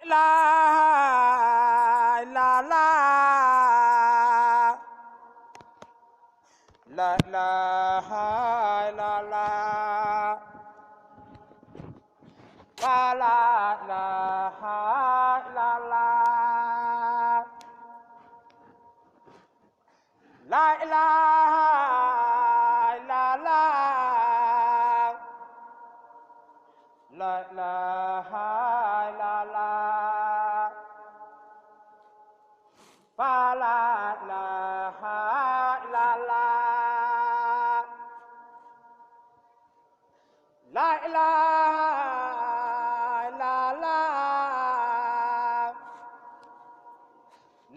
la la la la la la la la la la la la la la la la la la fa la la la la la la la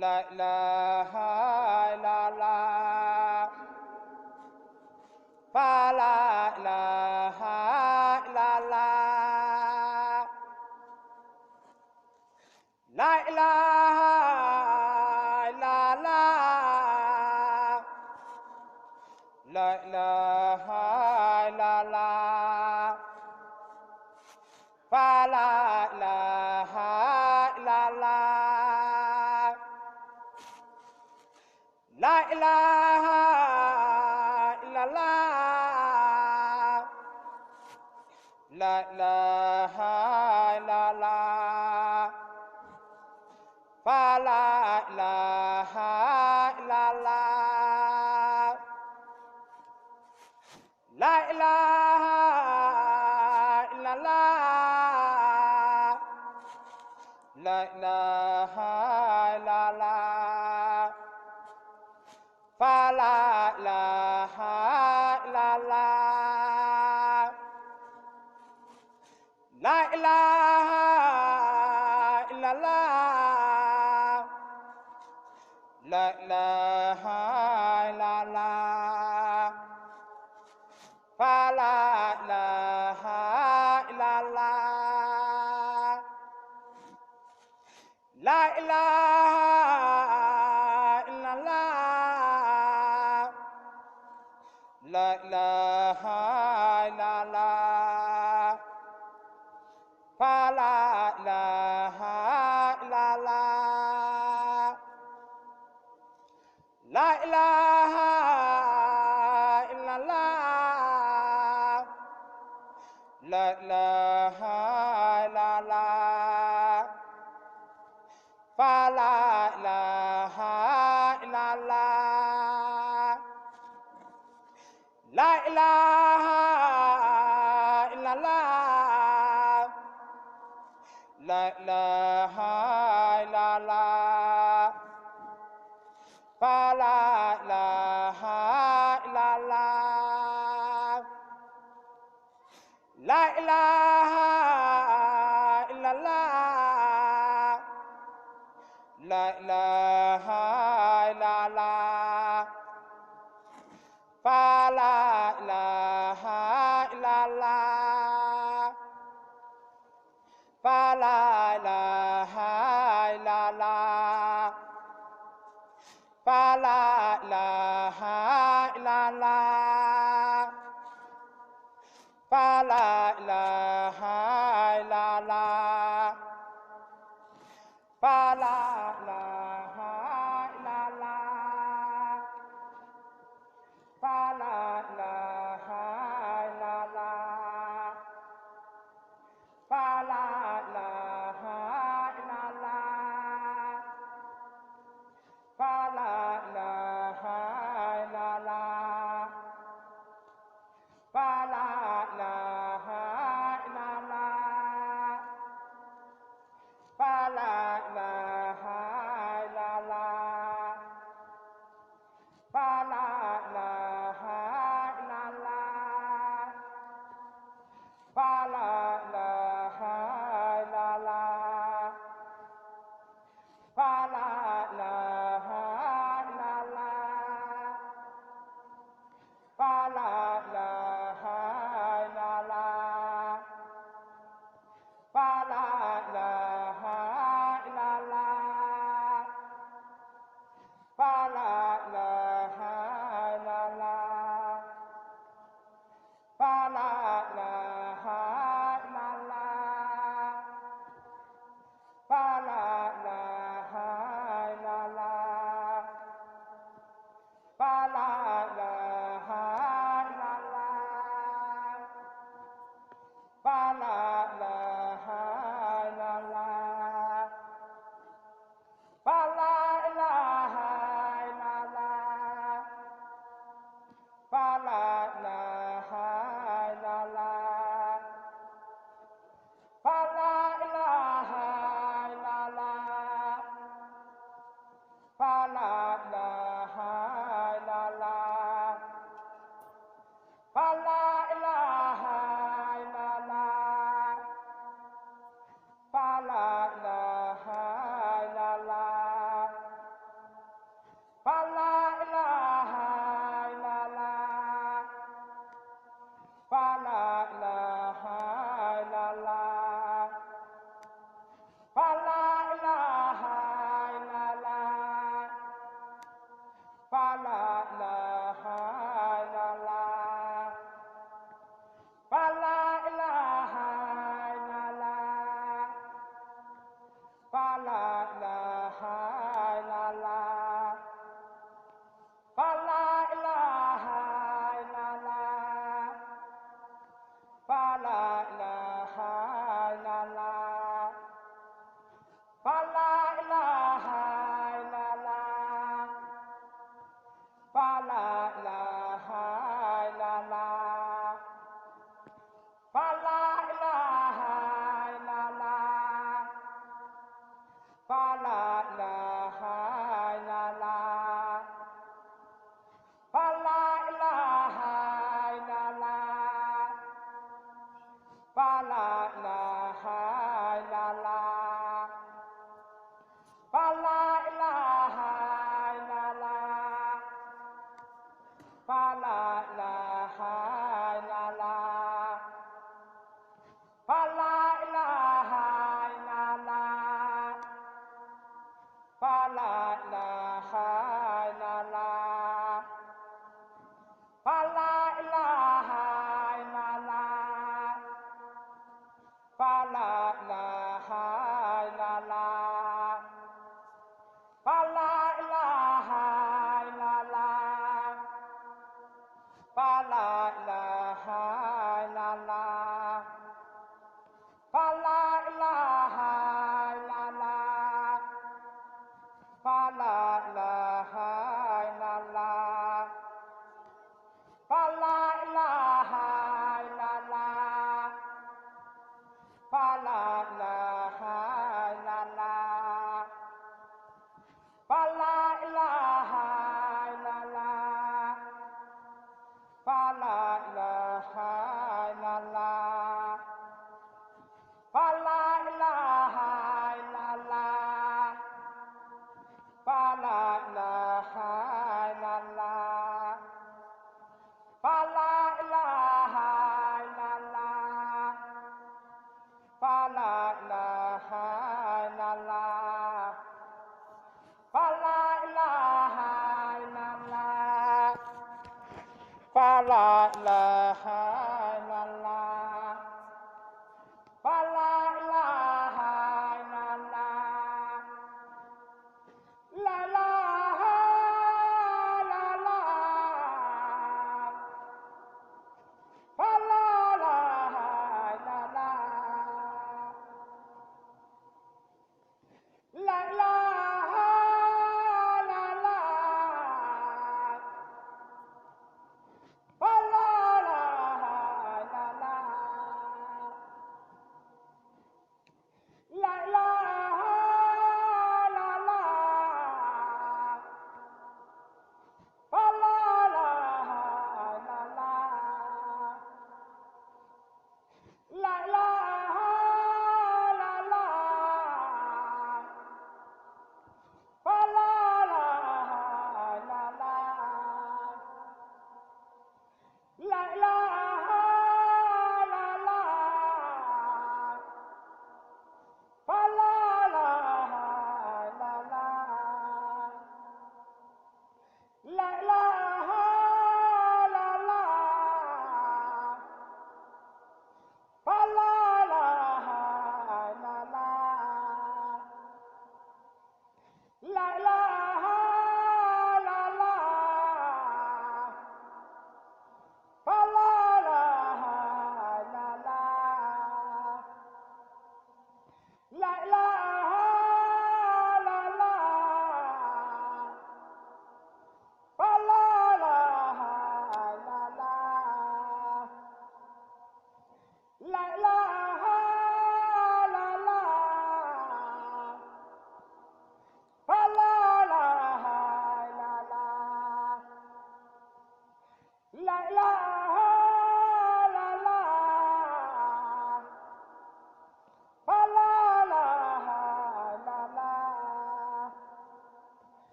la la la la la fa la la la la la la la la la la la la fa la la la la la la la la la la la la fa la la la la la la la la la la la la fa la la la la la la la la la la la la fa la la la la la la la la la la la la fa la la la la la la la la la la la la fa la la la la la la la la la la la la fa la la la la la la la la la la la la fa la la la la fa la la la la fa la la la la fa la la la la fa la la la la fa la la la la fa la la la la fa la la la la fa la la la la fa la la la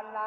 la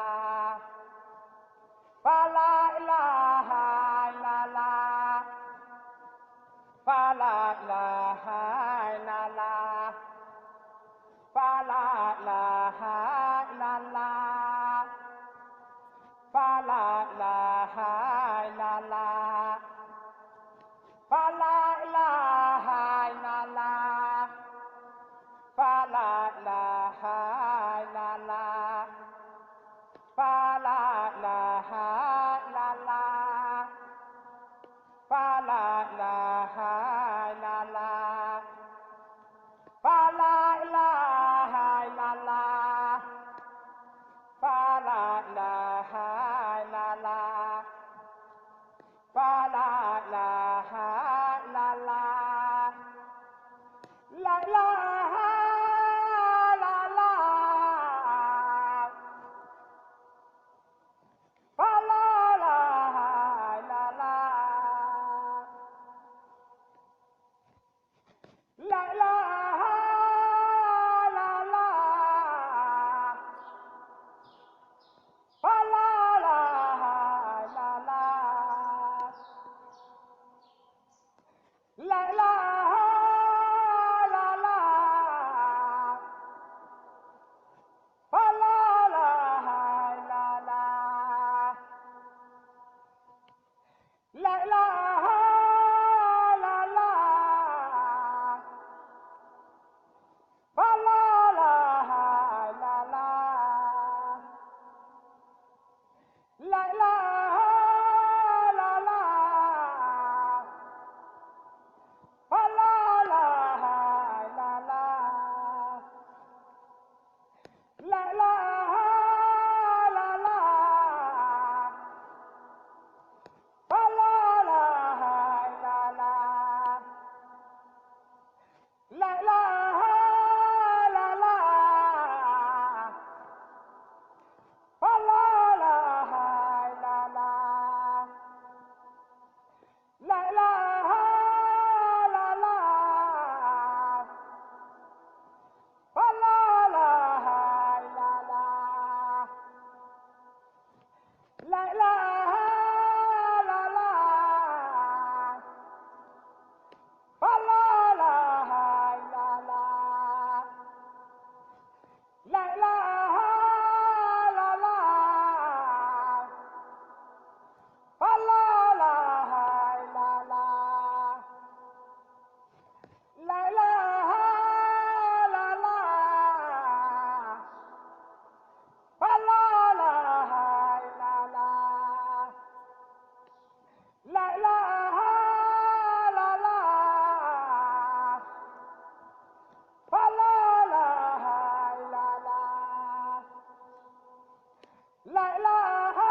la ilaha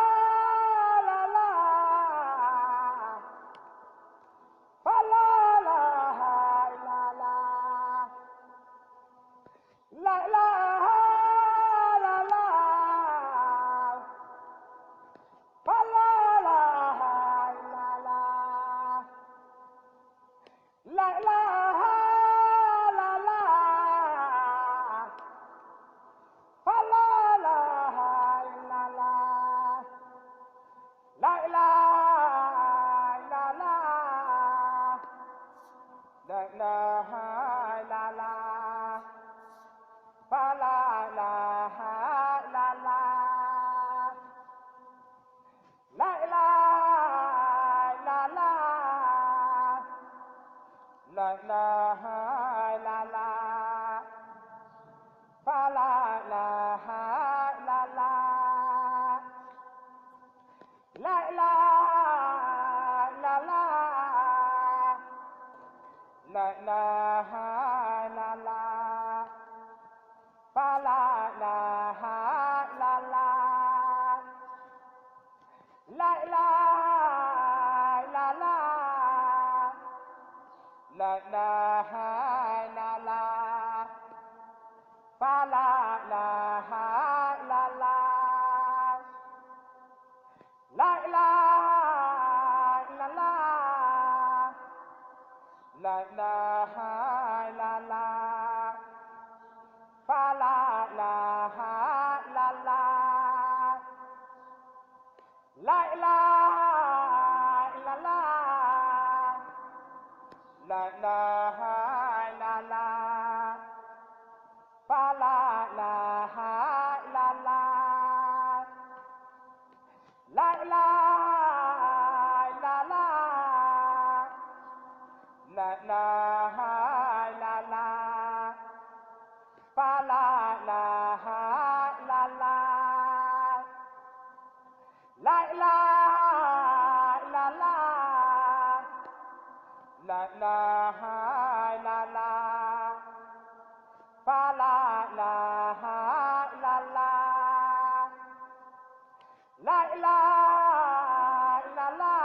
la la fa la ilaha la la la ilaha la la fa la ilaha la la la ilaha la la fa la ilaha la la la ilaha la la la ilaha la la fa la ilaha la la la ilaha la la la ilaha la la fa la ilaha la la la ilaha la la la ilaha la la fa la ilaha la la la ilaha la la la ilaha la la fa la ilaha la la la ilaha la la la ilaha la la fa la ilaha la la la ilaha la la la ilaha la la fa la ilaha la la la ilaha la la la ilaha la la fa la ilaha la la la ilaha la la la ilaha la la fa la ilaha la la la ilaha la la la ilaha la la fa la ilaha la la la ilaha la la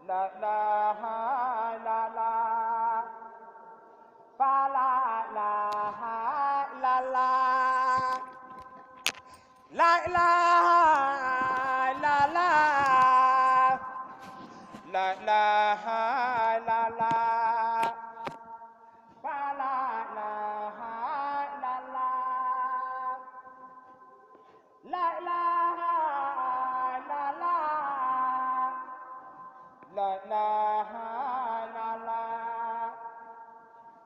la ilaha la la fa la ilaha la la la ilaha la la la ilaha la la fa la ilaha la la la ilaha la la la ilaha la la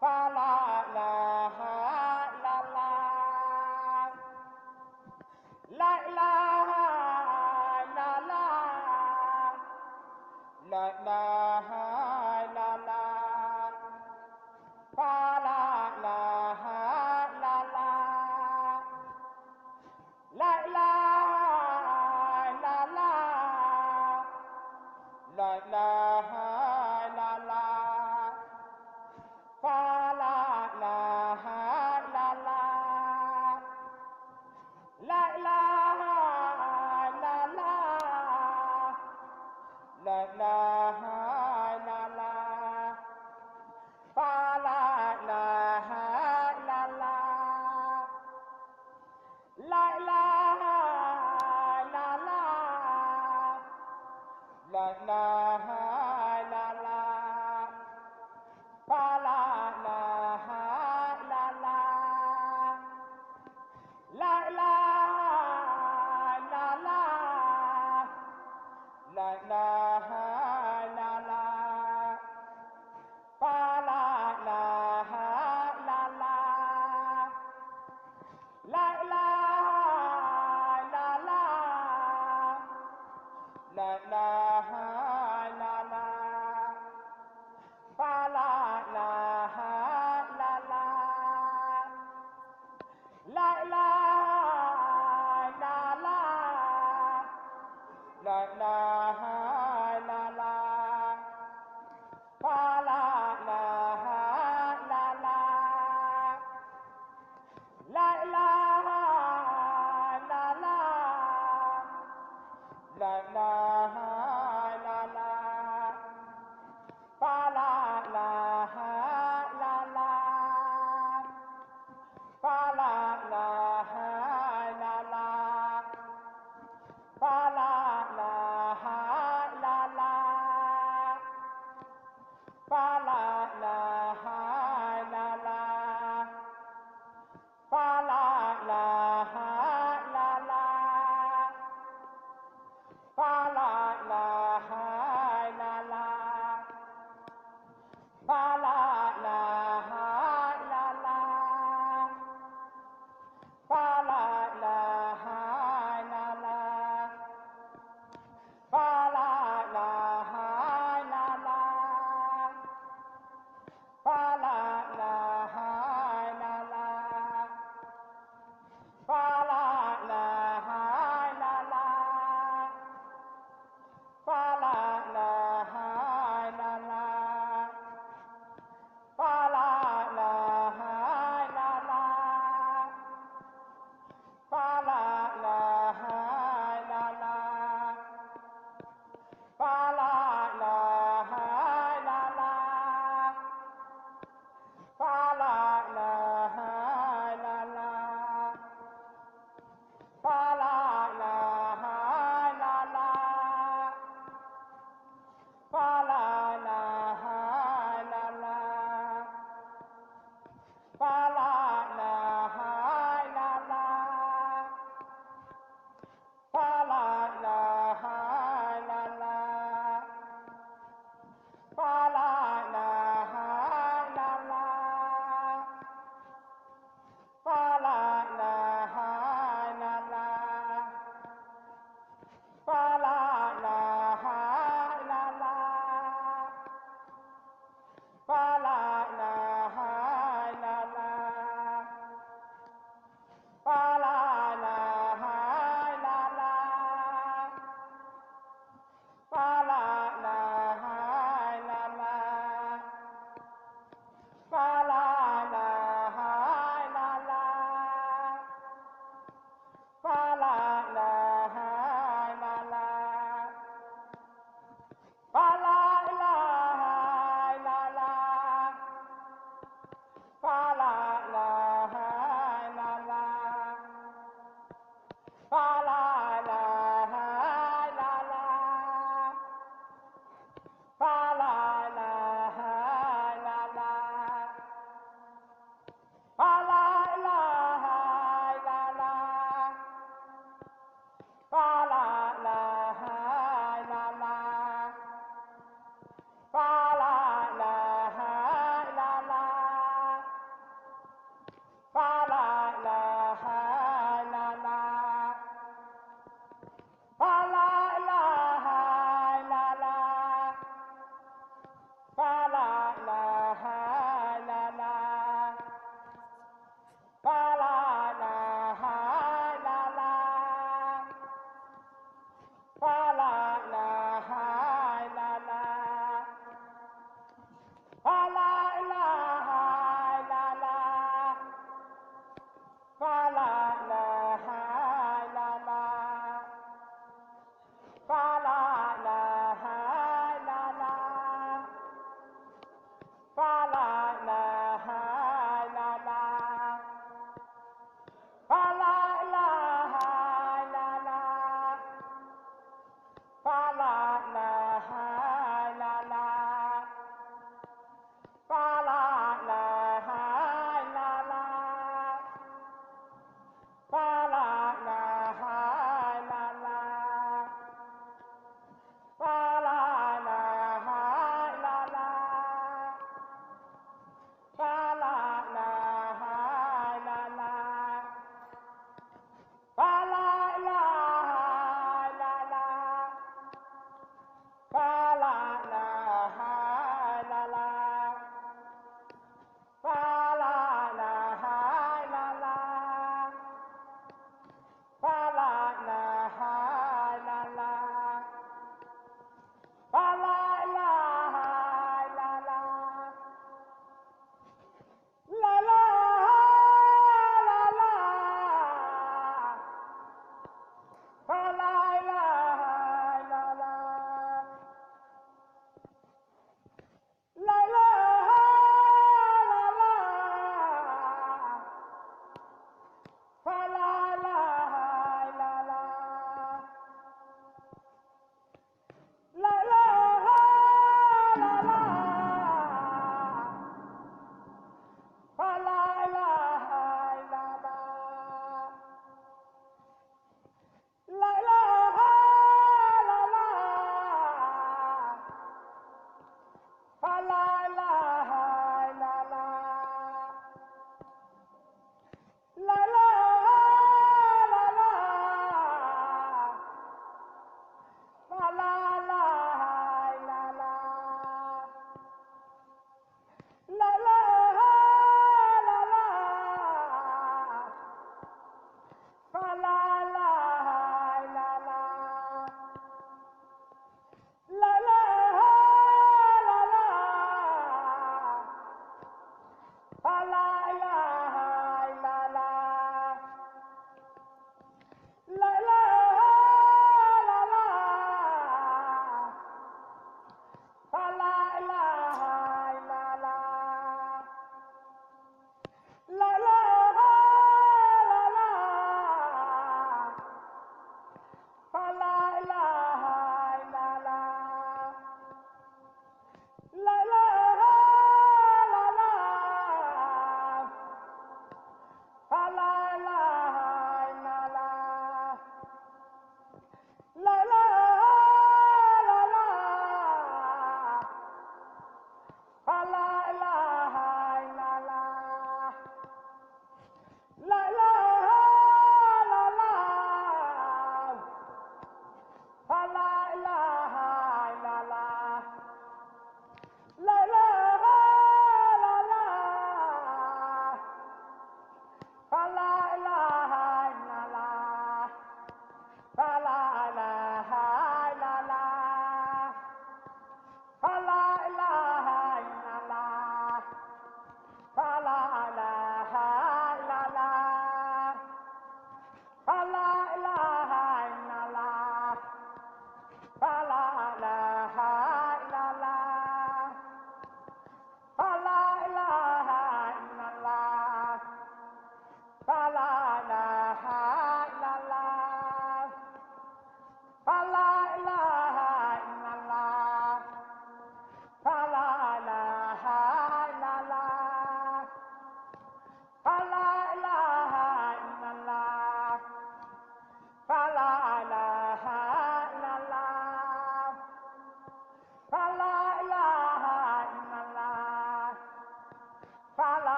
fa la ilaha la la la ilaha la la la ilaha la la fa la ilaha la la la ilaha la la la ilaha la la fa la ilaha la la la ilaha la la la ilaha la la fa la ilaha la la la ilaha la la la ilaha la la fa la ilaha la la la ilaha la la la ilaha fa la ilaha illallah fa la ilaha illallah fa la ilaha illallah fa la ilaha illallah fa la ilaha illallah fa la ilaha illallah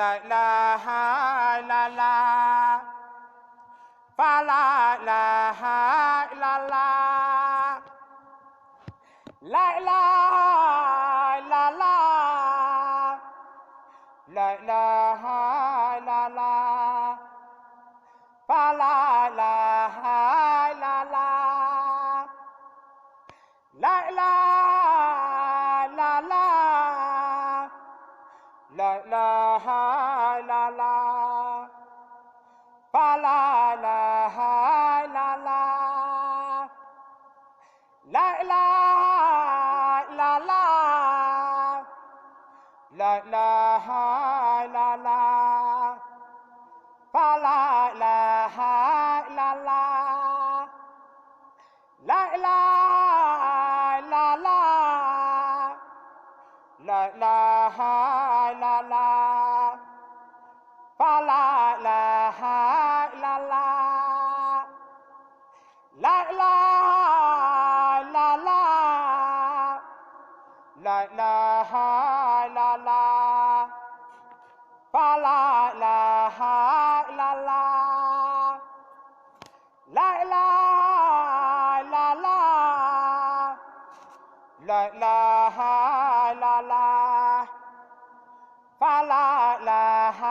la ilaha illallah fa la ilaha illallah la ilaha illallah la ilaha illallah fa la ilaha illallah la ilaha illallah la ilaha illallah fa la ilaha illallah la ilaha illallah la ilaha illallah fa la ilaha illallah la ilaha illallah la ilaha illallah fa la ilaha illallah la ilaha illallah la ilaha illallah fa la ilaha illallah la ilaha illallah la ilaha illallah fa la ilaha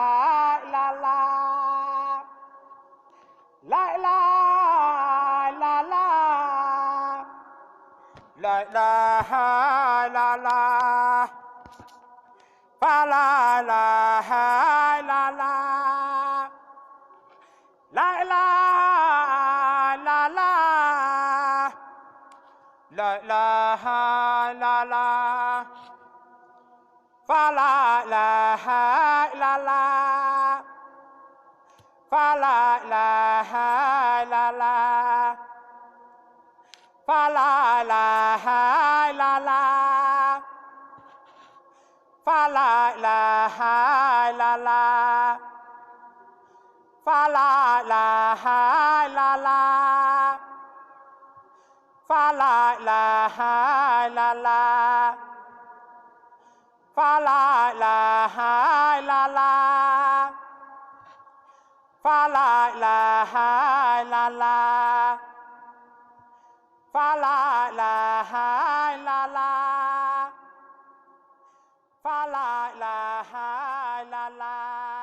illallah la ilaha illallah la ilaha illallah fa la ilaha illallah la ilaha illallah la ilaha illallah fa la ilaha illallah fa la ilaha illallah fa la ilaha illallah fa la ilaha illallah fa la ilaha illallah fa la ilaha illallah fa la ilaha illallah fa la ilaha illallah fa la ilaha illallah fa la ilaha illallah